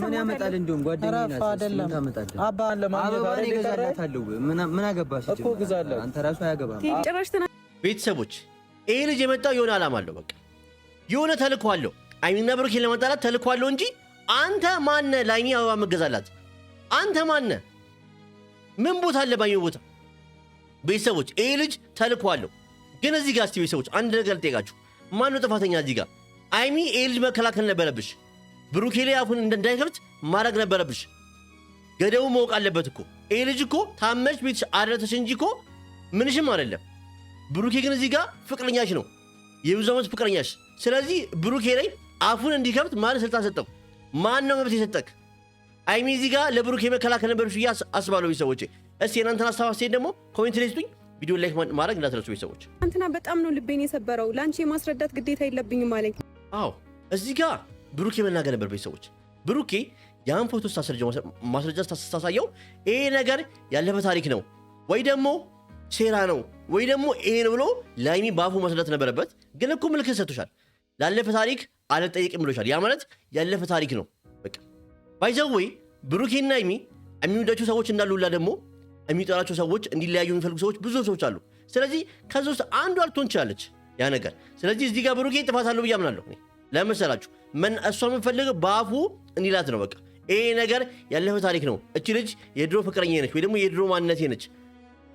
ምን ያመጣል? እንደውም ጓደኛዬ ናት ታመጣለ አባን ለማግኘት አይደለም ምን አገባሽ እኮ ግዛለ አንተ ራሱ አያገባም። ቤተሰቦች ይሄ ልጅ የመጣው የሆነ ዓላማ አለው። በቃ የሆነ ተልእኮ አለው። አይሚና ብሩኬን ለማጣላት ተልእኮ አለው እንጂ አንተ ማነ ላይሚ አበባ መገዛላት? አንተ ማነ? ምን ቦታ አለ ባዩ ቦታ? ቤተሰቦች ይሄ ልጅ ተልእኮ አለው። ግን እዚህ ጋር እስቲ ቤተሰቦች አንድ ነገር ልጠይቃችሁ። ማን ነው ጥፋተኛ እዚህ ጋር? አይሚ ይሄ ልጅ መከላከል ነበረብሽ። ብሩኬ ላይ አፉን እንዳይከፍት ማድረግ ነበረብሽ። ገደቡ ማወቅ አለበት እኮ። ይሄ ልጅ እኮ ታመሽ ቤትሽ አድረተሽ እንጂ እኮ ምንሽም አይደለም። ብሩኬ ግን እዚህ ጋር ፍቅረኛሽ ነው፣ የብዙ ዓመት ፍቅረኛሽ። ስለዚህ ብሩኬ ላይ አፉን እንዲከፍት ማን ስልጣን ሰጠው? ማን ነው መብት የሰጠክ? አይሚ እዚህ ጋር ለብሩኬ መከላከል ነበረብሽ ብዬ አስባለሁ። ቤተሰቦቼ እስቲ የእናንተን ሀሳብ አስተያየት ደግሞ ኮሜንት ላይ ስጡኝ። ቪዲዮ ላይክ ማድረግ እንዳትረሱ ቤተሰቦች። አንተና በጣም ነው ልቤን የሰበረው። ላንቺ የማስረዳት ግዴታ የለብኝም አለኝ። አዎ እዚህ ጋር ብሩኬ መናገር ነበር ቤተሰቦች። ብሩኬ ያን ፎቶ ማስረጃ ስታሳየው ይሄ ነገር ያለፈ ታሪክ ነው ወይ ደግሞ ሴራ ነው ወይ ደግሞ ይሄ ነው ብሎ ላይሚ ባፉ ማስረዳት ነበረበት። ግን እኮ ምልክት ሰጥቶሻል። ላለፈ ታሪክ አልጠየቅም ብሎሻል። ያ ማለት ያለፈ ታሪክ ነው በቃ። ባይዘዌ ብሩኬና ላይሚ የሚወዳቸው ሰዎች እንዳሉላ ደግሞ የሚጠላቸው ሰዎች እንዲለያዩ የሚፈልጉ ሰዎች ብዙ ሰዎች አሉ። ስለዚህ ከዛ ውስጥ አንዱ አልቶን ቻለች ያ ነገር። ስለዚህ እዚህ ጋር ብሩኬ ጥፋት አለው ብዬ አምናለሁ። ለምሳላችሁ እሷ የምፈልገው ባፉ እንዲላት ነው በቃ። ይሄ ነገር ያለፈ ታሪክ ነው። እቺ ልጅ የድሮ ፍቅረኛ ነች ወይ ደግሞ የድሮ ማንነቴ ነች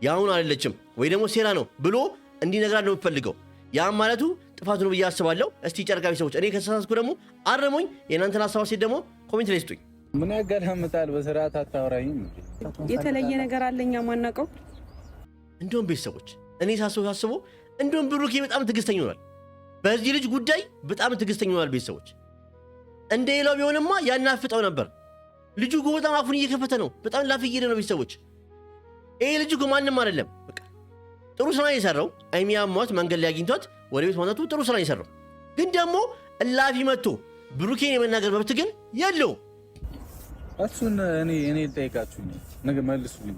ያሁን አይደለችም ወይ ደግሞ ሴራ ነው ብሎ እንዲነግራት ነው የምፈልገው። ያ ማለቱ ጥፋት ነው ብዬ አስባለሁ። እስቲ ጨርቃቢ ሰዎች እኔ ከተሳሳትኩ ደግሞ አረሙኝ። የእናንተን ሀሳብ አስተያየት ደግሞ ኮሜንት ላይ ስጡኝ። ምን ያገላምጣል? በስርዓት አታወራኝም? የተለየ ነገር አለኛ ማናቀው። እንደውም ቤተሰቦች እኔ ሳስበው እንደውም ብሩኬ በጣም ትዕግስተኛ ሆኗል። በዚህ ልጅ ጉዳይ በጣም ትዕግስተኛ ሆኗል። ቤተሰቦች እንደ ሌላው ቢሆንማ ያናፍጠው ነበር። ልጁ እኮ በጣም አፉን እየከፈተ ነው። በጣም ላፍ እየሄደ ነው። ቤተሰቦች ይሄ ልጅ እኮ ማንም አይደለም። በቃ ጥሩ ስራ የሰራው አይሚ አሟት መንገድ ላይ አግኝቷት ወደ ቤት ማውጣቱ ጥሩ ስራ የሰራው ግን ደግሞ እላፊ መጥቶ ብሩኬን የመናገር መብት ግን የለው። እሱን እኔ ልጠይቃችሁ ነገ መልሱልኝ።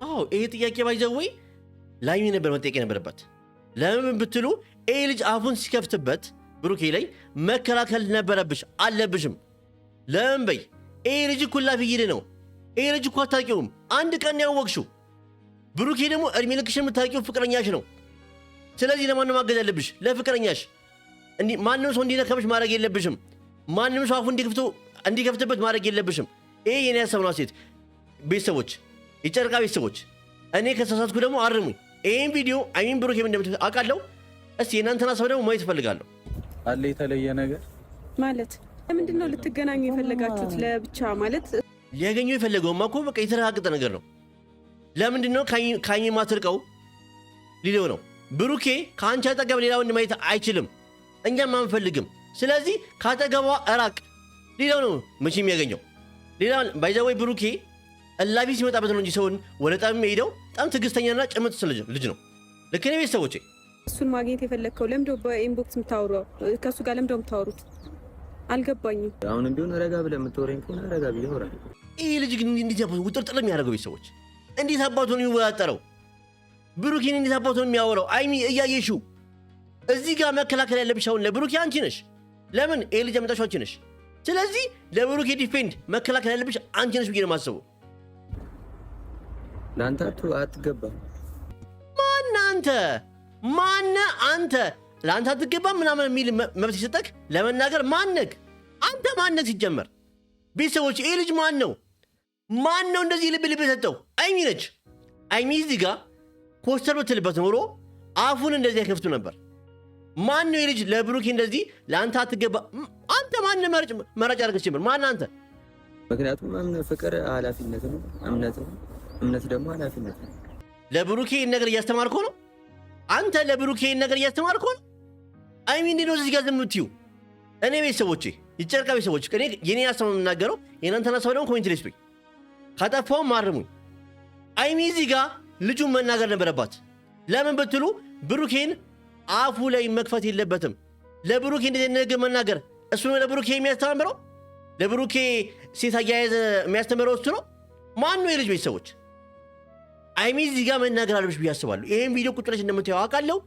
አዎ ይሄ ጥያቄ ባይዘወይ ላይሚ ነበር መጠየቅ የነበረበት። ለምን ብትሉ ይሄ ልጅ አፉን ሲከፍትበት ብሩኬ ላይ መከላከል ነበረብሽ አለብሽም። ለምን በይ ይሄ ልጅ እኮ ላፊ እየሄደ ነው። ይሄ ልጅ እኮ አታውቂውም፣ አንድ ቀን ያወቅሽው። ብሩኬ ደግሞ እድሜ ልክሽን የምታውቂው ፍቅረኛሽ ነው። ስለዚህ ለማን ማገዝ ያለብሽ? ለፍቅረኛሽ። ማንም ሰው እንዲነካብሽ ማድረግ የለብሽም። ማንም ሰው አፉን እንዲከፍትበት ማድረግ የለብሽም። ይሄ የኔ ሀሳብ ነው። ሴት ቤተሰቦች፣ የጨርቃ ቤተሰቦች እኔ ከተሳሳትኩ ደግሞ አርሙኝ። ይሄን ቪዲዮ አይሚን ብሩኬ እንደምትፈልጉ አውቃለሁ። እስቲ የእናንተን ሀሳብ ደግሞ ማየት እፈልጋለሁ። አለ የተለየ ነገር ማለት ለምንድን ነው ልትገናኙ የፈለጋችሁት? ለብቻ ማለት ሊያገኙ የፈለገውማ እኮ በቃ የተረጋገጠ ነገር ነው። ለምንድን ነው ከአይሚ ማትርቀው ሊለው ነው። ብሩኬ ከአንቺ አጠገብ ሌላ ወንድ ማየት አይችልም፣ እኛም አንፈልግም። ስለዚህ ካጠገቧ እራቅ ሊለው ነው መቼ የሚያገኘው ሌላ ባይዛወይ። ብሩኬ እላፊ ሲመጣበት ነው እንጂ ሰውን ወደ ጣም የሚሄደው በጣም ትዕግስተኛና ጭምት ልጅ ነው። ልክ ነው ቤተሰቦቼ። እሱን ማግኘት የፈለግከው ለምዶ በኢንቦክስ የምታወራው ከእሱ ጋር ለምዶ የምታወሩት አልገባኝም። አሁንም ቢሆን ረጋ ብለህ የምትወረኝ ከሆነ ረጋ ብለህ ወራ። ይሄ ልጅ ግን እንዴት አባቱ ውጥርጥር የሚያደርገው ቤተሰቦች? እንዴት አባቱ ነው የሚወጣጠረው? ብሩኬን እንዴት አባቱ ነው የሚያወራው? አይሚ እያየሽው እዚህ ጋር መከላከል ያለብሽ አሁን ለብሩኬ አንቺ ነሽ። ለምን ይሄ ልጅ አመጣሽው አንቺ ነሽ። ስለዚህ ለብሩኬ ዲፌንድ መከላከል ያለብሽ አንቺ ነሽ ብዬ ነው የማስበው። ለአንተ አትገባም። ማነህ አንተ? ለአንተ አትገባም ምናምን የሚል መብት ሲሰጠክ ለመናገር ማነክ? አንተ ማነክ? ሲጀመር ቤተሰቦች ይሄ ልጅ ማን ነው እንደዚህ ልብ የሰጠው? አይሚ ነች። አይሚ እዚህ ጋር ኮስተር ብትልበት ኖሮ አፉን እንደዚህ አይከፍቱ ነበር። ማን ነው ይሄ ልጅ ለብሩኬ እንደዚህ ለአንተ አትገባ? አንተ ማነህ መራጭ አድርገህ ጀምር። ማነህ አንተ? ምክንያቱም ፍቅር ኃላፊነት ነው፣ እምነት ደግሞ ኃላፊነት ነው። ለብሩኬ ነገር እያስተማርከው ነው አንተ። ለብሩኬ ነገር እያስተማርከው ነው። አይሚ እንዴት ነው እዚህ ጋር ዝም የምትይው? እኔ ቤተሰቦቼ ይጨርቃ ቤተሰቦች እኔ የኔ ሀሳብ የምናገረው የእናንተን ሀሳብ ደግሞ ኮሜንት ላይ ስጡኝ። ካጠፋውም አርሙኝ። አይሚ እዚህ ጋር ልጁን መናገር ነበረባት። ለምን ብትሉ ብሩኬን አፉ ላይ መክፈት የለበትም። ለብሩኬ እንደዚህ ነገር መናገር እሱ ነው ለብሩኬ የሚያስተምረው። ለብሩኬ ሴት አያያዝ የሚያስተምረው እሱ ነው። ማን ነው የልጅ ቤተሰቦች? አይሚ እዚህ ጋር መናገር አለብሽ ብዬ አስባለሁ። ይሄን ቪዲዮ ቁጭ ብለሽ እንደምታየው አውቃለሁ።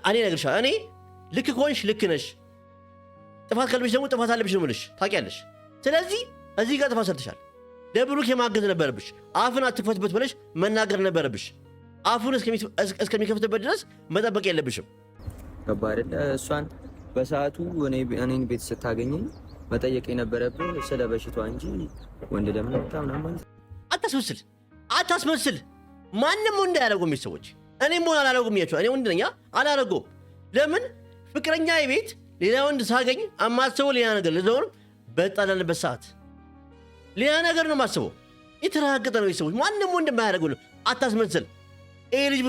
እኔ እነግርሻለሁ። እኔ ልክ ከሆንሽ ልክ ነሽ፣ ጥፋት ካለብሽ ደግሞ ጥፋት አለብሽ ነው የምልሽ። ታውቂያለሽ። ስለዚህ እዚህ ጋር ጥፋት ሰርተሻል። ለብሩኬ ማገዝ ነበረብሽ። አፍን አትክፈትበት ብለሽ መናገር ነበረብሽ። አፉን እስከሚከፍትበት ድረስ መጠበቅ የለብሽም። ገባ አይደለ? እሷን በሰዓቱ እኔን ቤት ስታገኘኝ መጠየቅ የነበረብህ ስለ በሽታዋ እንጂ ወንድ ለምን ታምናም ማለት አታስመስል። ማንም ወንድ አያደርጉም ሰዎች። እኔም ሆነ አላደርጉም ያቸው እኔ ወንድ ነኝ አላደርጉም። ለምን ፍቅረኛ ቤት ሌላ ወንድ ሳገኝ አማስበው ሌላ ነገር ለዘውር በጣላንበት ሰዓት ሌላ ነገር ነው ማስበው። የተረጋገጠ ነው ሰዎች። ማንም ወንድ የማያደርጉ ነው። አታስመስል። ይሄ ልጅ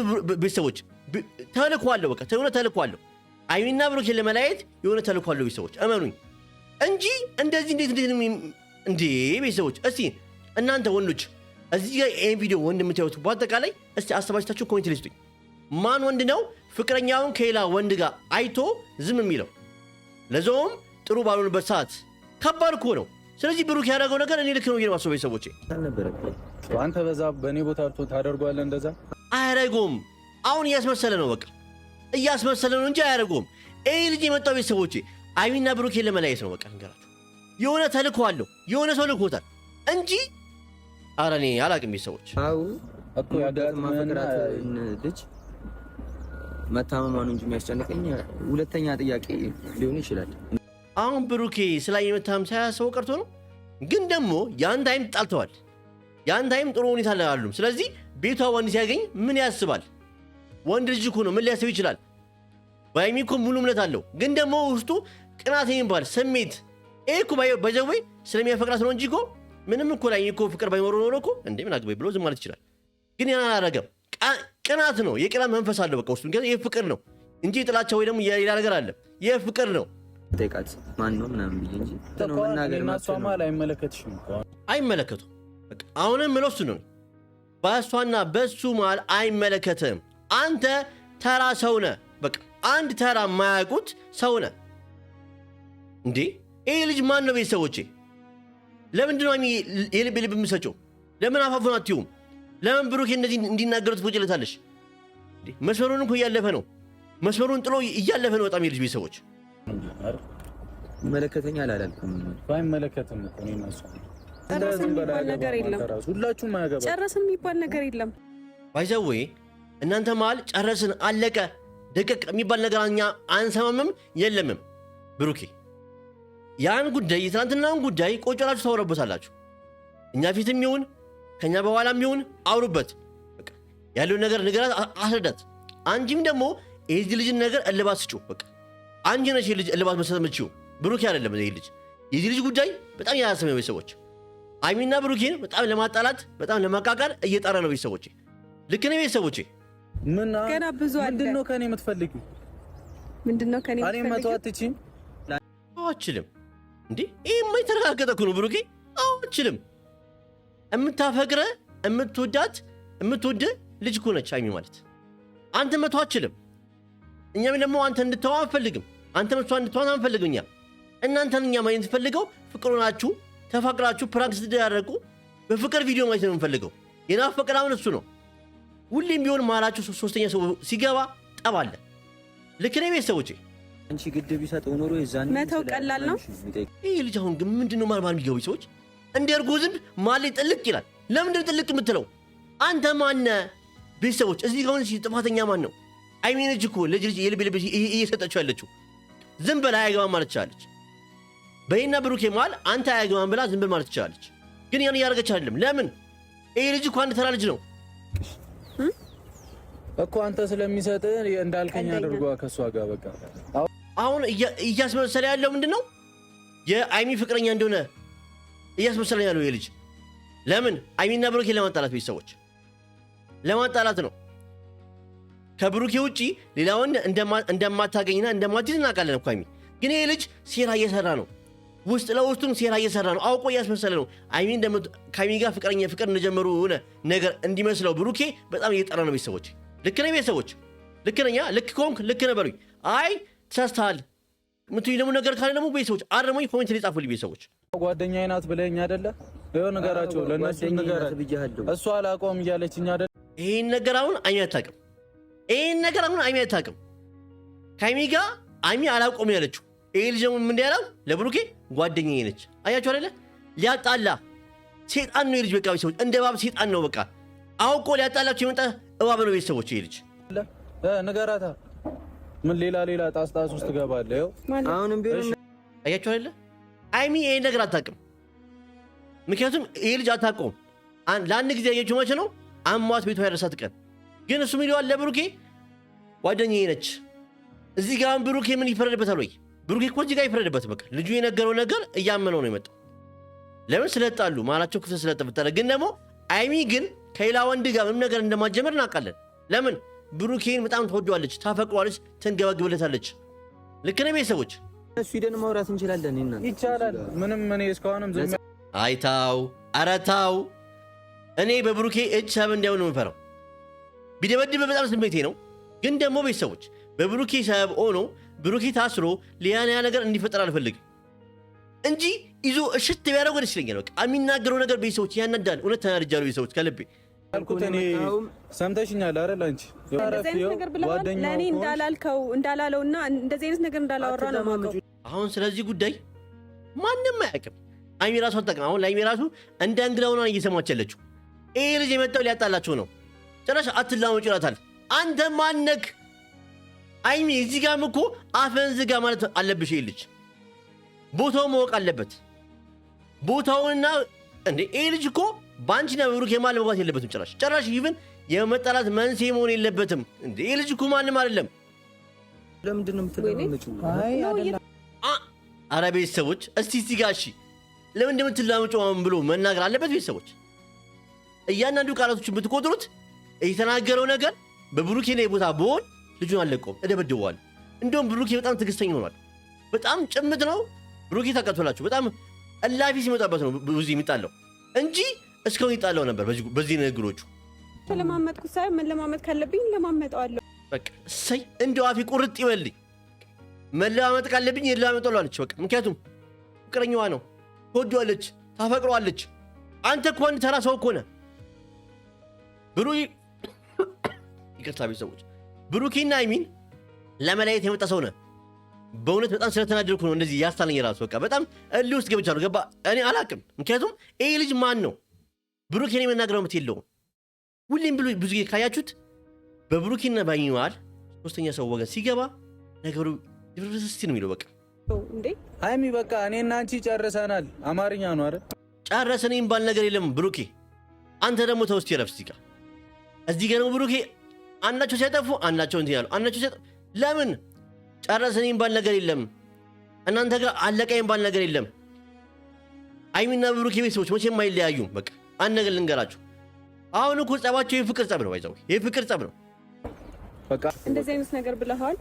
ቤተሰቦች ተልኳለሁ፣ በቃ ተልኳለሁ። አይሚና ብሩኬን ለመለያየት የሆነ ተልኳለሁ ቤተሰቦች፣ እመኑኝ እንጂ እንደዚህ እንዴ ቤተሰቦች። እስቲ እናንተ ወንዶች እዚህ ጋር ይሄን ቪዲዮ ወንድ የምታዩት በአጠቃላይ እስቲ አስተባጭታችሁ ኮሜንት ላይ ስጡኝ። ማን ወንድ ነው ፍቅረኛውን ከሌላ ወንድ ጋር አይቶ ዝም የሚለው? ለዛውም ጥሩ ባልሆነበት ሰዓት። ከባድ እኮ ነው። ስለዚህ ብሩክ ያደረገው ነገር እኔ ልክ ነው የማስበው ቤተሰቦቼ። አንተ በዛ በእኔ ቦታ ታደርጓለህ እንደዛ? አያደርገውም። አሁን እያስመሰለ ነው፣ በቃ እያስመሰለ ነው እንጂ አያደርገውም። ይህ ልጅ የመጣው ቤተሰቦቼ አይሚና ብሩኬን ለመለያየት ነው። በቃ ንገራችሁ የሆነ ተልኮ አለው፣ የሆነ ሰው ልኮታል እንጂ ኧረ እኔ አላቅም ቤተሰቦች። አው እኮ ያጋጥማፈቅራት ልጅ መታመማኑ እንጂ የሚያስጨንቀኝ ሁለተኛ ጥያቄ ሊሆን ይችላል። አሁን ብሩኬ ስላይ የመታም ሳያሰው ቀርቶ ነው። ግን ደግሞ ያን ታይም ጣልተዋል። ያን ታይም ጥሩ ሁኔታ ላይ አይደሉም። ስለዚህ ቤቷ ወንድ ሲያገኝ ምን ያስባል? ወንድ ልጅ እኮ ነው፣ ምን ሊያስብ ይችላል? ባይሚ እኮ ሙሉ እምነት አለው። ግን ደግሞ ውስጡ ቅናት የሚባል ስሜት እኮ ባይዘው ስለሚያፈቅራት ነው እንጂ እኮ ምንም እኮ ላይ እኮ ፍቅር ባይኖረው ነው እኮ እንዴ ምን አግባይ ብሎ ዝም ማለት ይችላል። ግን ያን አላደረገም። ቅናት ነው፣ የቅናት መንፈስ አለው በቃ ውስጡ። ይሄ ፍቅር ነው እንጂ ጥላቻ ወይ ደግሞ የሌላ ነገር አለ። ይሄ ፍቅር ነው። ጠይቃት ማን ነው ምናምን ብዬ እንጂ ተናገር ማሷማል አይመለከትሽም እኮ አይመለከቱ። በቃ አሁንም ምለው እሱ ነው። በእሷና በሱ መሃል አይመለከትም። አንተ ተራ ሰው ነህ። በቃ አንድ ተራ የማያውቁት ሰው ነህ እንዴ። ይሄ ልጅ ማን ነው ቤተሰቦቼ? ለምንድን ነው የልብ የምሰጨው? ለምን አፋፉን አትዩም? ለምን ብሩኬ እንደዚህ እንዲናገሩት ትፎጭለታለሽ? መስመሩን እኮ እያለፈ ነው። መስመሩን ጥሎ እያለፈ ነው በጣም የልጅ ቤተሰቦች። ይመለከተኛል አላልኩም። ባይመለከትም እኮ ነው ማሷ ጨረስን የሚባል ነገር የለም። ሁላችሁም አያገባ ጨረስን የሚባል ነገር የለም። ባይዘዌ እናንተ መሃል ጨረስን አለቀ ደቀቅ የሚባል ነገር እኛ አንሰማምም የለምም። ብሩኬ ያን ጉዳይ የትናንትናውን ጉዳይ ቆጮላችሁ ታወራበታላችሁ። እኛ ፊትም ይሁን ከኛ በኋላም ይሁን አውሩበት። በቃ ያለውን ነገር ንገራት፣ አስረዳት። አንቺም ደግሞ የዚህ ልጅን ነገር እልባት ስጪው። በቃ አንቺ ነሽ የልጅ እልባት መስጠት የምትችይው፣ ብሩኬ አይደለም። የዚህ ልጅ ጉዳይ በጣም ያሳሰበኝ ቤተሰቦች። አይሚና ብሩኬን በጣም ለማጣላት በጣም ለማቃቃር እየጣረ ነው ቤተሰቦቼ። ልክ ነው ቤተሰቦቼ። ምን ገና ብዙ አለ። ምንድነው ከኔ የምትፈልጊው? ምንድነው ከኔ የምትፈልጊው? እኔ መተው አትችይም? አችልም እንዴ? ይሄማ የተረጋገጠ እኮ ነው ብሩኬ። አችልም። የምታፈቅረ የምትወድ ልጅ እኮ ነች አይሚ ማለት። አንተ መተው አችልም። እኛም ደግሞ አንተ እንድትተው አንፈልግም። አንተ መተው እንድትተው አንፈልግም። እኛ እናንተን እኛ ማየት እንፈልገው ፍቅሩ ናችሁ፣ ተፋቅራችሁ ፕራንክ ስትደራረቁ በፍቅር ቪዲዮ ማየት ነው የምንፈልገው። የናፈቀራውን እሱ ነው። ሁሌም ቢሆን ማላችሁ ሶስተኛ ሰው ሲገባ ጠብ አለ። ልክ ነው ቤተሰቦቼ። አንቺ ግድብ ይሰጠው ኖሮ የዛን መተው ቀላል ነው። ይሄ ልጅ አሁን ግን ምንድነው ማርማር የሚገቡ ሰዎች እንደ እርጎ ዝንብ ማል ላይ ጥልቅ ይላል። ለምንድነው ጥልቅ የምትለው? አንተ ማነህ? ቤተሰቦች እዚህ ጋር ሆነሽ ጥፋተኛ ማን ነው? አይሚን እኮ ልጅ የልብ እየሰጠችው ያለችው ዝም በላ አያገባም ማለት ትችላለች። በይና ብሩኬ መሃል አንተ አያገባም ብላ ዝም በል ማለት ትችላለች። ግን ያን እያደረገች አይደለም። ለምን? ይሄ ልጅ እኮ አንድ ተራ ልጅ ነው እኮ አንተ ስለሚሰጥ እንዳልከኝ አድርጓ ከሷ ጋር በቃ። አሁን እያስመሰለ ያለው ምንድነው? የአይሚ ፍቅረኛ እንደሆነ እያስመሰለ ያለው ይሄ ልጅ። ለምን? አይሚና ብሩኬ ለማጣላት ቤተሰቦች ለማጣላት ነው። ከብሩኬ ውጪ ሌላውን እንደማታገኝና እንደማትይዝ እናውቃለን እኮ አይሚ። ግን ይሄ ልጅ ሴራ እየሰራ ነው። ውስጥ ለውስጡም ሴራ እየሰራ ነው። አውቆ እያስመሰለ ነው። አይሚ ከአይሚ ጋር ፍቅር እንደጀመሩ ሆነ ነገር እንዲመስለው ብሩኬ በጣም እየጠራ ነው ቤተሰቦች። ልክ ነኝ ቤተሰቦች? ልክ ነኝ? ልክ ከሆንክ ልክ ነህ በሉኝ። አይ ተሳስተሃል ምትይ ደግሞ ነገር ካለ ደግሞ ቤተሰቦች አረሙኝ ኮሜንት ላይ ጻፉልኝ ቤተሰቦች። ጓደኛዬ ናት ብለኸኝ አይደለ? ይኸው ነገራቸው ለነሱ ነገር እሷ አላቆም እያለችኝ አይደለ? ይሄን ነገር አሁን አይሚ አታውቅም። ይሄን ነገር አሁን አይሚ አታውቅም። ከአይሚ ጋር አይሚ አላቆም ያለችው ይሄ ልጅ ምን ያለው ለብሩኬ ጓደኛዬ ነች። አያችሁ አይደለ? ሊያጣላ ሴጣን ነው ልጅ። በቃ ቤተሰቦች እንደ እባብ ሴጣን ነው። በቃ አውቆ ሊያጣላችሁ የመጣ እባብ ነው ቤተሰቦች። ይሄ ልጅ ንገራታ። ምን ሌላ ጣስጣስ ውስጥ ገባለህ? አሁንም ቢሆን አያችሁ አይደለ? ሃይሚ ይሄን ነገር አታውቅም። ምክንያቱም ይሄ ልጅ አታውቀውም። ለአንድ ጊዜ ያየችው መቼ ነው? አሟት ቤቷ ያደረሳት ቀን። ግን እሱ ሚሊዋን ለብሩኬ ጓደኛዬ ነች። እዚህ ጋር ብሩኬ ምን ይፈረድበታል ወይ? ብሩኬ እኮ እዚህ ጋር ይፈረድበት። በቃ ልጁ የነገረው ነገር እያመነው ነው የመጣው። ለምን ስለጣሉ ማላቸው ክፍተት ስለተፈጠረ። ግን ደግሞ ሃይሚ ግን ከሌላ ወንድ ጋር ምንም ነገር እንደማጀመር እናውቃለን። ለምን ብሩኬን በጣም ትወደዋለች፣ ታፈቅሯለች፣ ትንገበግብለታለች። ልክ ነው ቤተሰቦች። እሱ ሂደን ማውራት እንችላለን። ይቻላል። ምንም እኔ እስካሁንም ዝም አይታው አረታው እኔ በብሩኬ እጅ ሰብ እንዲያውን ነው የምፈራው። ቢደበድብ በጣም ስሜቴ ነው። ግን ደግሞ ቤተሰቦች በብሩኬ ሰብ ሆኖ ብሩኬ ታስሮ ሊያና ነገር እንዲፈጠር አልፈልግም እንጂ ይዞ እሽት ቢያደርገው ደስ ይለኛል። በቃ የሚናገረው ነገር ቤተሰቦች ያናዳል። እውነት ተናድጃለሁ ቤተሰቦች ከልቤ። አልኩት እኔ ሰምተሽኛል አይደል? አንቺ እንደዚህ አይነት ነገር ብለሃል ለኔ እንዳላለውና እንደዚህ አይነት ነገር እንዳላወራ ነው ማቀው። አሁን ስለዚህ ጉዳይ ማንንም አያውቅም። ሃይሚ ራሱ አታውቅም። አሁን ሃይሚ ራሱ እንደ እንግዳው ነው እየሰማች ያለችው። ይሄ ልጅ የመጣው ሊያጣላቸው ነው። ጭራሽ አትላመጪ ይላታል። አንተ ማነክ? ሃይሚ እዚህ ጋርም እኮ አፈን ዝጋ ማለት አለብሽ። ይሄ ልጅ ቦታው ማወቅ አለበት። ቦታውንና እንዴ ይሄ ልጅ እኮ ባንቺና በብሩክ የማል መግባት የለበትም። ጭራሽ ይብን የመጣላት መንስኤ መሆን የለበትም። እንዴ ይሄ ልጅ እኮ ማንም አይደለም። ለምንድን ነው የምትላመጪው? ኧረ ቤተሰቦች እስቲ ጋር እሺ ለምንድን ነው የምትላመጪው ብሎ መናገር አለበት። ቤተሰቦች እያንዳንዱ ቃላቶችን ብትቆጥሩት የተናገረው ነገር በብሩኬ ላይ ቦታ ብሆን ልጁን አለቀውም፣ እደበድበዋለሁ። እንደውም ብሩኬ በጣም ትዕግስተኛ ሆኗል። በጣም ጭምት ነው ብሩኬ። ታውቃላችሁ በጣም እላፊ ሲመጣበት ነው ብዙ የሚጣለው እንጂ እስካሁን ይጣለው ነበር በዚህ ንግግሮቹ። ተለማመጥኩ ሳይሆን መለማመጥ ካለብኝ ለማመጣዋለሁ። በቃ እሰይ እንደው አፌ ቁርጥ ይበልኝ። መለማመጥ ካለብኝ ለማመጣው አለች። በቃ ምክንያቱም ፍቅረኛዋ ነው፣ ትወደዋለች፣ ታፈቅረዋለች። አንተ እኮ አንድ ተራ ሰው እኮ ነህ ይቅርታ ቤተሰቦች፣ ብሩኬና ሃይሚን ለመለያየት የመጣ ሰው ነህ። በእውነት በጣም ስለተናደድኩ ነው እንደዚህ ያስታለኝ ራሱ። በቃ በጣም እልህ ውስጥ ገብቻለሁ። ገባ እኔ አላቅም። ምክንያቱም ይሄ ልጅ ማን ነው? ብሩኬን የመናገረው ምት የለውም። ሁሌም ብዙ ጊዜ ካያችሁት በብሩኬና በሃይሚ መሃል ሶስተኛ ሰው ወገን ሲገባ ነገሩ ድርርስቲ ነው የሚለው። በቃ እንዴ ሃይሚ በቃ እኔና አንቺ ጨርሰናል። አማርኛ ነው አይደል? ጨረሰን የሚባል ነገር የለም ብሩኬ። አንተ ደግሞ ተውስቲ ረፍስ ይጋ እዚህ ጋር ነው ብሩኬ። አንዳቸው ሲያጠፉ አንዳቸው እንትን ያሉ አንዳቸው ሲያጠፉ ለምን ጨረሰን የሚባል ነገር የለም። እናንተ ጋር አለቀ የሚባል ነገር የለም። ሃይሚና ብሩኬ ቤተሰቦች መቼም አይለያዩም። በቃ አንድ ነገር ልንገራችሁ። አሁን እኮ ጸባቸው የፍቅር ጸብ ነው። ባይዘው የፍቅር ጸብ ነው። በቃ እንደዚህ አይነት ነገር ብለሃል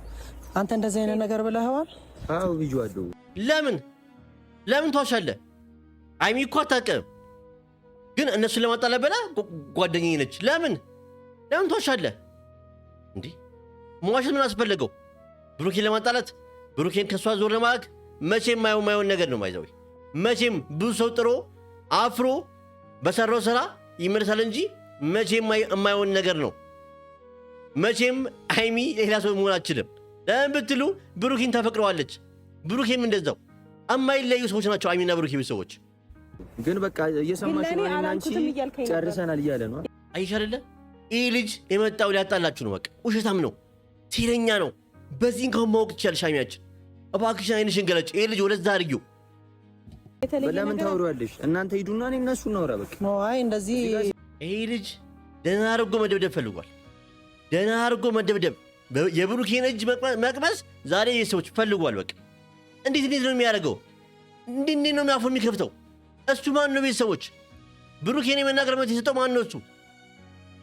አንተ። እንደዚህ አይነት ነገር ብለሃል? አዎ ብዬዋለሁ። ለምን ተዋሻለህ? ሃይሚ እኮ አታውቅም፣ ግን እነሱን ለማጣላት ብላ ጓደኛዬ ነች። ለምን ተዋሻለህ እንዴ? መዋሸት ምን አስፈለገው? ብሩኬን ለማጣላት ብሩኬን ከሷ ዞር ለማድረግ መቼም የማይሆን ነገር ነው። ባይዘው መቼም ብዙ ሰው ጥሮ አፍሮ በሰራው ስራ ይመለሳል እንጂ መቼም የማይሆን ነገር ነው። መቼም ሃይሚ ሌላ ሰው መሆን አትችልም። ለምን ብትሉ ብሩኬን ታፈቅረዋለች፣ ብሩኬም እንደዛው። የማይለዩ ሰዎች ናቸው ሃይሚና ብሩኬ ሰዎች። ግን በቃ እየሰማሽ ነው። እኔና አንቺ ጨርሰናል እያለ ነው። አይሽ አይደለ? ይህ ልጅ የመጣው ሊያጣላችሁ ነው። በቃ ውሸታም ነው፣ ሴረኛ ነው። በዚህን ከሆነ ማወቅ ትችላለሽ። ሃይሚያችን እባክሽን አይንሽን ገለጭ። ይህ ልጅ ወደዛ አድርጊው። ለምን ታወሪዋለሽ? እናንተ ሂዱና እኔ እነሱ እናውራ። በቃ አይ እንደዚህ ይሄ ልጅ ደህና አድርጎ መደብደብ ፈልጓል። ደህና አድርጎ መደብደብ፣ የብሩኬን እጅ መቅመስ ዛሬ ሰዎች ፈልጓል። በቃ እንዴት ነው የሚያደርገው? እንዴት ነው አፉን የሚከፍተው? እሱ ማን ነው? ቤተሰቦች ብሩኬን የመናገር መብት የሰጠው ማን ነው? እሱ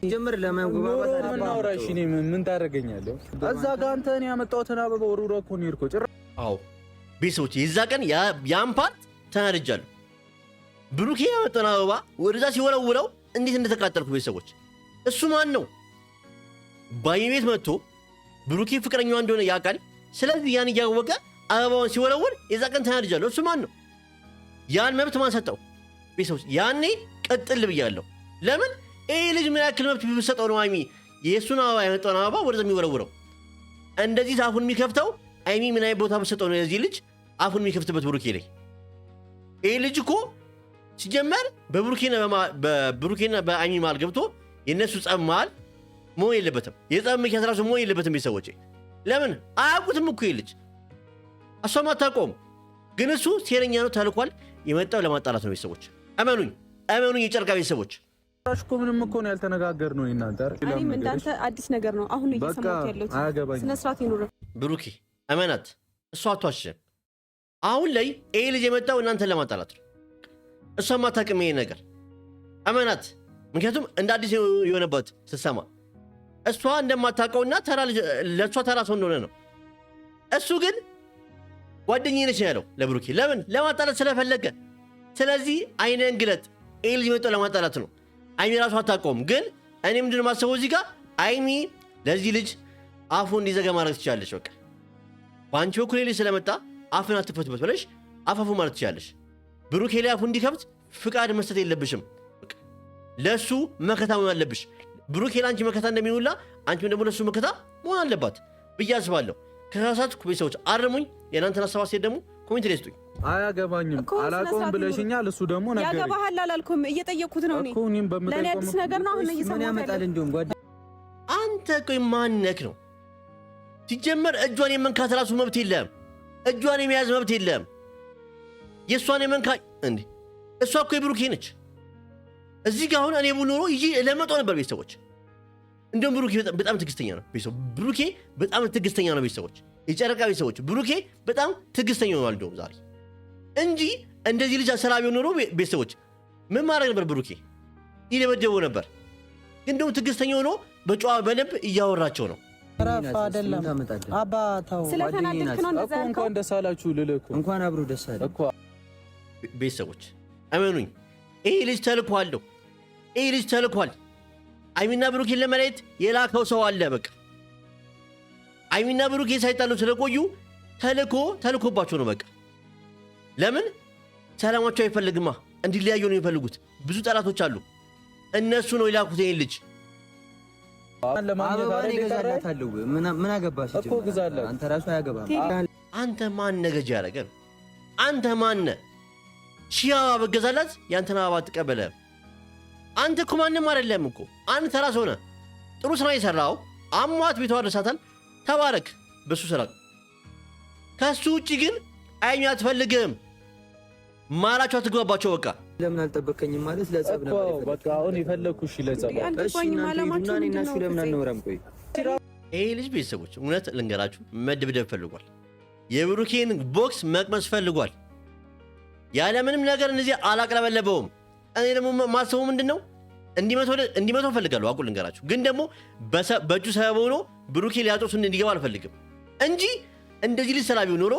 ጀምር ለማንጎባባት አናውራሽ። እኔ ምን ታደርገኛለህ? እዛ ጋር አንተ እኔ ያመጣሁትን አበባ ወሩራ እኮ ነው የሄድከው። አዎ ቤተሰቦች የዛ ቀን ያን ፓርት ተናድጃለሁ። ብሩኬ ያመጣውን አበባ ወደዛ ሲወረውረው እንዴት እንደተቃጠልኩ ቤተሰቦች። እሱ ማን ነው? በሃይሚ ቤት መጥቶ ብሩኬ ፍቅረኛዋ እንደሆነ ያውቃል። ስለዚህ ያን እያወቀ አበባውን ሲወረውር የዛ ቀን ተናድጃለሁ። እሱ ማን ነው? ያን መብት ማን ሰጠው? ቤተሰቦች ያኔ ቀጥል ብያለሁ። ለምን ይሄ ልጅ ምን ያክል መብት ቢሰጠው ነው ሃይሚ የእሱን አበባ ያመጣውን አበባ ወደዛ የሚወረውረው? እንደዚህ አፉን የሚከፍተው ሃይሚ ምን አይነት ቦታ ብትሰጠው ነው የዚህ ልጅ አፉን የሚከፍትበት ብሩኬ ላይ? ይሄ ልጅ እኮ ሲጀመር በብሩኬና በአይሚ መሃል ገብቶ የነሱ ጸብ መሃል መሆን የለበትም። የጸብ ምክንያት ራሱ መሆን የለበትም። ቤተሰቦቼ ለምን አያውቁትም እኮ ልጅ እሷም አታውቀውም። ግን እሱ ሴረኛ ነው፣ ተልኳል። የመጣው ለማጣላት ነው። ቤተሰቦች እመኑኝ፣ የጨርቃ ቤተሰቦች እኮ ምንም እኮ ነው ያልተነጋገርነው እናንተ አይደል? እኔም እንዳንተ አዲስ ነገር ነው አሁን እየሰማሁት ያለሁት። ስነ ስርዓት ይኑር ብሩኬ፣ እመናት፣ እሷ አትዋሽም። አሁን ላይ ይሄ ልጅ የመጣው እናንተን ለማጣላት ነው። እሷም አታውቅም ይሄ ነገር፣ እመናት። ምክንያቱም እንደ አዲስ የሆነባት ስትሰማ እሷ እንደማታውቀውና ለእሷ ተራ ሰው እንደሆነ ነው። እሱ ግን ጓደኛዬ ነች ያለው ለብሩኬ። ለምን? ለማጣላት ስለፈለገ። ስለዚህ አይነን ግለጥ። ይሄ ልጅ የመጣው ለማጣላት ነው። አይሚ ራሱ አታውቀውም። ግን እኔ ምንድን ነው የማስበው እዚህ ጋር አይሚ ለዚህ ልጅ አፉ እንዲዘጋ ማድረግ ትችላለች። በቃ በአንቺ በኩል ልጅ ስለመጣ አፍን አትፈትበት ብለሽ አፋፉ ማለት ትችላለች። ብሩኬ ላይ አፉ እንዲከፍት ፍቃድ መስጠት የለብሽም። ለእሱ መከታ መሆን አለብሽ። ብሩኬ ለአንቺ መከታ እንደሚሆንላ አንቺም ደግሞ ለእሱ መከታ መሆን አለባት ብዬ አስባለሁ። ከተሳሳትኩ ቤተሰቦች አርሙኝ። የእናንተን አሰባሴት ደግሞ ኮሜንት ላይ ስጡኝ። አያገባኝም አላውቀውም ብለሽኛል። እሱ ደግሞ ነገር ያገባሃል አላልኩም፣ እየጠየቅኩት ነው እኔ። ለኔ አዲስ ነገር ነው አሁን እየሰማሁት ያመጣል። እንደውም አንተ ቆይ ማነክ ነው ሲጀመር? እጇን የመንካት ራሱ መብት የለም። እጇን የመያዝ መብት የለም። የእሷን የመንካት እንዴ! እሷ እኮ የብሩኬ ነች። እዚህ ጋር አሁን እኔ ቡኖሮ ይዤ ለመጣው ነበር ቤተሰቦች። እንደውም ብሩኬ በጣም ትዕግስተኛ ነው ቤተሰቦች። ብሩኬ በጣም ትዕግስተኛ ነው ቤተሰቦች፣ የጨረቃ ቤተሰቦች። ብሩኬ በጣም ትዕግስተኛ ነው እንደውም ዛሬ እንጂ እንደዚህ ልጅ አሰራቢ ኖሮ ቤተሰቦች ምን ማድረግ ነበር? ብሩኬ ይደበደበው ነበር። ግን ደግሞ ትዕግስተኛ ሆኖ በጨዋ በደንብ እያወራቸው ነው። ረፍ አይደለም አባታው ስለተናደድክ ነው እንደዛ ያልከው። እንኳን ደስ አላችሁ ልልኩ እንኳን አብሮ ደስ አለ እኮ ቤተሰቦች። እመኑኝ ይሄ ልጅ ተልኳለሁ። ይሄ ልጅ ተልኳል። አይሚና ብሩኬን ለመለየት የላከው ሰው አለ። በቃ አይሚና ብሩኬ ሳይጣሉ ስለቆዩ ተልኮባቸው ነው። በቃ ለምን ሰላማቸው አይፈልግማ፣ እንዲለያዩ ነው የሚፈልጉት። ብዙ ጠላቶች አሉ። እነሱ ነው የላኩት ይሄን ልጅ። ምን አገባሽ እኮ ግዛለህ አንተ ራሱ አያገባም። አንተ ማን ነገጅ ያደረገ? አንተ ማን ሺህ አበባ በገዛላት ያንተን አበባ ተቀበለ? አንተ እኮ ማንም አይደለም እኮ። አንተ ራስ ሆነ ጥሩ ስራ የሰራው አሟት ቤቷ ደሳታል። ተባረክ በሱ ስራ። ከሱ ውጪ ግን አይሚ አትፈልግም። ማላቸው አትግባባቸው። በቃ ለምን አልጠበቀኝም ማለት ለጸብ ነበር። በቃ አሁን የፈለኩሽ ለጸብ። እሺ እና እሱ ለምን አንወራም? ቆይ ይሄ ልጅ ቤተሰቦች እውነት ልንገራችሁ መደብደብ ፈልጓል። የብሩኬን ቦክስ መቅመስ ፈልጓል። ያለምንም ነገር እንደዚህ አላቅለበለበውም። እኔ ደግሞ ማስበው ምንድነው እንዲመተው ፈልጋለሁ። አቁል ልንገራችሁ ግን ደግሞ በእጁ ሰበብ ሆኖ ብሩኬ ሊያጦስ እንዲገባ አልፈልግም እንጂ እንደዚህ ልጅ ሰላቢ ኖሮ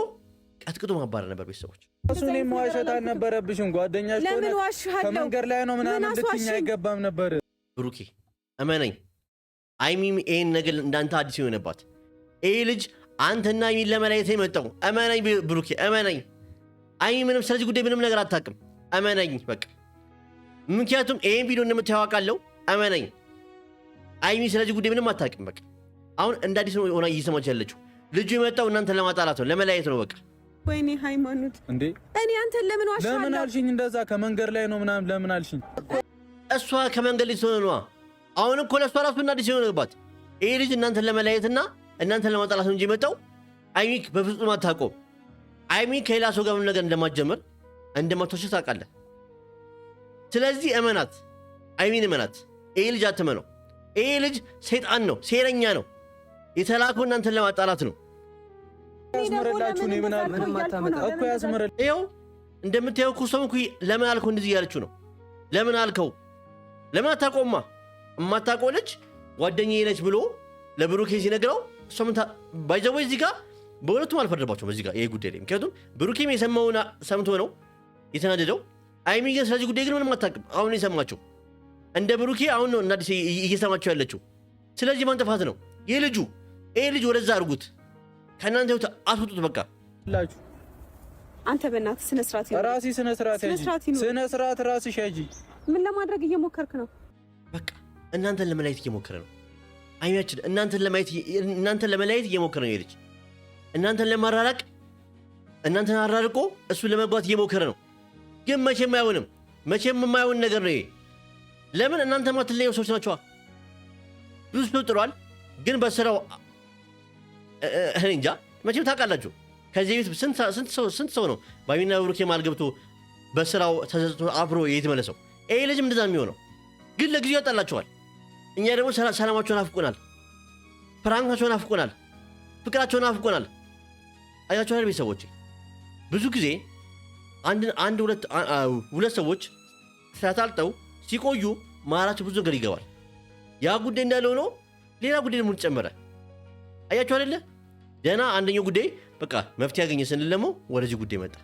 ቀጥቅጦ ማባረር ነበር። ቤተሰቦች እሱን መዋሸት አልነበረብሽም። ጓደኛሽ ለምን ዋሽሃለሁ? ከመንገድ ላይ ነው ምናምን ልትይኝ አይገባም ነበር። ብሩኬ እመነኝ፣ አይሚም ይሄን ነገር እንዳንተ አዲስ የሆነባት ይሄ ልጅ አንተና አይሚን ለመለየት የመጣው እመነኝ ብሩኬ እመነኝ። አይሚ ምንም ስለዚህ ጉዳይ ምንም ነገር አታውቅም። እመነኝ በቃ ምክንያቱም ይሄን ቪዲዮ እንደምታየው አውቃለሁ። እመነኝ አይሚ ስለዚህ ጉዳይ ምንም አታውቅም። በቃ አሁን እንደ አዲስ ነው ሆና እየሰማች ያለችው። ልጁ የመጣው እናንተን ለማጣላት ነው፣ ለመለያየት ነው። በቃ ወይኔ ሃይማኖት እንዴ! እኔ አንተን ለምን ዋሻለሁ? ለምን አልሽኝ? እንደዛ ከመንገድ ላይ ነው ምናምን ለምን አልሽኝ? እሷ ከመንገድ ላይ ስለሆነ ነው። አሁን እኮ ለእሷ ራሱ እንደ አዲስ የሆነባት ይሄ ልጅ እናንተን ለመለያየትና እናንተን ለማጣላት ነው እንጂ የመጣው አይሚ በፍጹም አታውቀውም። አይሚ ከሌላ ሰው ጋር ምንም ነገር እንደማትጀምር እንደማትወስድ ታውቃለህ። ስለዚህ እመናት፣ አይሚን እመናት። ይሄ ልጅ አትመነው። ይሄ ልጅ ሰይጣን ነው፣ ሴረኛ ነው። የተላከው እናንተን ለማጣላት ነው። ያስመረላችሁ ነው። ምንም አታመጣ እኮ ያስመረል። ይኸው እንደምታየው እኮ ሰው እኮ ለምን አልከው እንደዚህ እያለችው ነው። ለምን አልከው? ለምን አታውቀውማ? የማታውቀው ልጅ ጓደኛዬ ነች ብሎ ለብሩኬ ሲነግረው እሷ ምን ባይዘው እዚህ ጋር በሁለቱም አልፈረደባቸውም እዚህ ጋር ይሄ ጉዳይ ላይ። ምክንያቱም ብሩኬም የሰማውን ሰምቶ ነው የተናደደው። አይሚ ግን ስለዚህ ጉዳይ ግን ምንም አታውቅም። አሁን የሰማቸው እንደ ብሩኬ አሁን ነው እናዲስ እየሰማቸው ያለችው። ስለዚህ ማን ጥፋት ነው? ይሄ ልጅ ወደዛ አድርጉት፣ ከእናንተ ህይወት አስወጡት። በቃ ላችሁ አንተ በእናትህ ስነ ስርዓት ይኖር፣ ራስህ ስነ ስርዓት ራስሽ ያጂ። ምን ለማድረግ እየሞከርክ ነው? በቃ እናንተን ለመለያየት እየሞከረ ነው። አይሚያችን እናንተን ለመለያየት እየሞከረ ነው። ይሄ ልጅ እናንተን ለማራራቅ እናንተን አራርቆ እሱን ለመግባት እየሞከረ ነው። ግን መቼም አይሆንም። መቼም የማይሆን ነገር ነው። ለምን እናንተ ማትለየው ሰዎች ናቸዋ። ብዙ ሰው ጥሯል፣ ግን በስራው እንጃ። መቼም ታውቃላችሁ ከዚህ ቤት ስንት ሰው ነው በሀይሚና በብሩኬ መሃል ገብቶ በስራው ተዘዝቶ አብሮ የተመለሰው። ይሄ ልጅም እንደዛ የሚሆነው ግን ለጊዜው ያጣላቸዋል። እኛ ደግሞ ሰላማቸውን አፍቆናል፣ ፕራንካቸውን አፍቆናል፣ ፍቅራቸውን አፍቆናል። አያቸዋል ቤተሰቦች ብዙ ጊዜ ሁለት ሰዎች ተታልጠው ሲቆዩ መሃላቸው ብዙ ነገር ይገባል። ያ ጉዳይ እንዳለ ሆኖ ሌላ ጉዳይ ደግሞ ጨመረ። አያችሁ አይደለ? ደህና አንደኛው ጉዳይ በቃ መፍትሄ ያገኘ ስንል ደግሞ ወደዚህ ጉዳይ መጣ።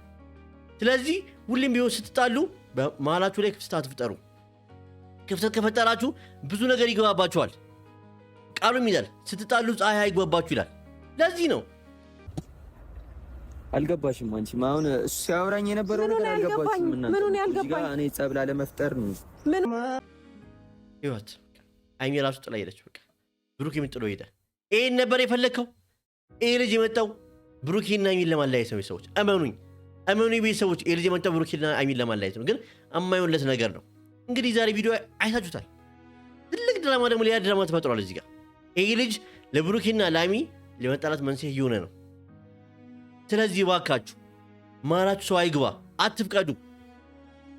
ስለዚህ ሁሌም ቢሆን ስትጣሉ በመሃላችሁ ላይ ክፍተት አትፍጠሩ። ክፍተት ከፈጠራችሁ ብዙ ነገር ይገባባችኋል። ቃሉም ይላል ስትጣሉ ፀሐይ አይግባባችሁ ይላል። ለዚህ ነው አልገባሽም። አንቺም አሁን እሱ ሲያወራኝ የነበረው ነገር አልገባሽም። ምኑን ያልገባኝ? እኔ ጸብ ላለመፍጠር ነው። ምን ይወት አይሚ ራሱ ጥላ ሄደች። በቃ ብሩክ የምጥሎ ሄደ። ይሄን ነበር የፈለከው? ይሄ ልጅ የመጣው ብሩክና አይሚን ለማለያየት ነው። ሰዎች እመኑኝ ቤተሰቦች፣ ይሄ ልጅ የመጣው ብሩክና አይሚን ለማለያየት ነው። ግን የማይሆንለት ነገር ነው። እንግዲህ ዛሬ ቪዲዮ አይታችሁታል። ትልቅ ድራማ ደግሞ ሌላ ድራማ ተፈጥሯል እዚህ ጋር። ይሄ ልጅ ለብሩክና ለአይሚ ለመጣላት መንስኤ እየሆነ ነው። ስለዚህ እባካችሁ መሃላችሁ ሰው አይግባ፣ አትፍቀዱ።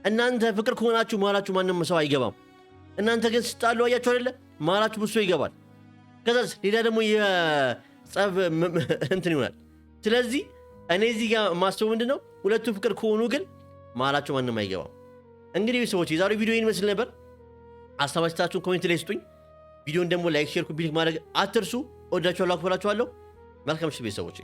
እናንተ ፍቅር ከሆናችሁ መሃላችሁ ማንም ሰው አይገባም። እናንተ ግን ስጣሉ አያችሁ አይደለ? መሃላችሁ ብዙ ሰው ይገባል። ከዛስ ሌላ ደግሞ የጸብ እንትን ይሆናል። ስለዚህ እኔ እዚህ ጋር ማስተው ምንድነው ሁለቱ ፍቅር ከሆኑ ግን መሃላችሁ ማንም አይገባም። እንግዲህ ሰዎች የዛሬው ቪዲዮ ይህን ይመስል ነበር። አስተያየታችሁን ኮሜንት ላይ ስጡኝ። ቪዲዮን ደግሞ ላይክ፣ ሼር፣ ኮፒ ማድረግ አትርሱ። ወዳችኋለሁ፣ አክብራችኋለሁ። መልካም ምሽት ቤተሰቦቼ።